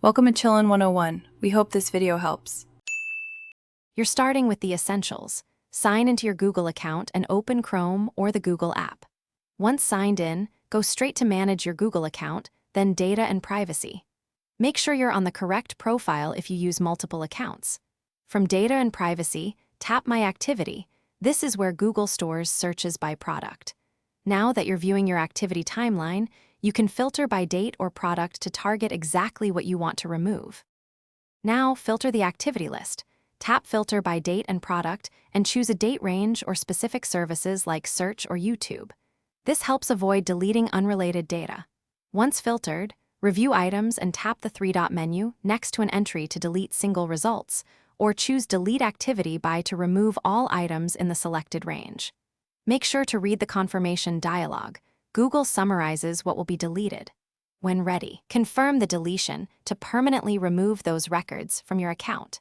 Welcome to Chillin' 101. We hope this video helps. You're starting with the essentials. Sign into your Google account and open Chrome or the Google app. Once signed in, go straight to Manage your Google account, then Data and Privacy. Make sure you're on the correct profile if you use multiple accounts. From Data and Privacy, tap My Activity. This is where Google stores searches by product. Now that you're viewing your activity timeline, you can filter by date or product to target exactly what you want to remove. Now, filter the activity list. Tap Filter by date and product and choose a date range or specific services like search or YouTube. This helps avoid deleting unrelated data. Once filtered, review items and tap the three-dot menu next to an entry to delete single results, or choose Delete Activity by to remove all items in the selected range. Make sure to read the confirmation dialog. Google summarizes what will be deleted. When ready, confirm the deletion to permanently remove those records from your account.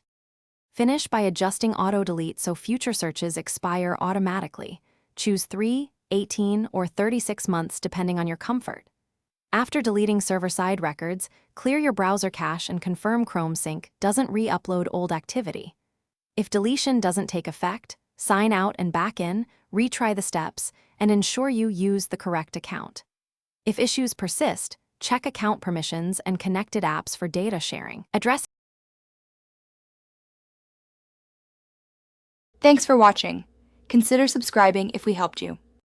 Finish by adjusting auto-delete so future searches expire automatically. Choose 3, 18, or 36 months depending on your comfort. After deleting server-side records, clear your browser cache and confirm Chrome Sync doesn't re-upload old activity. If deletion doesn't take effect, sign out and back in, retry the steps, and ensure you use the correct account. If issues persist, check account permissions and connected apps for data sharing. Thanks for watching. Consider subscribing if we helped you.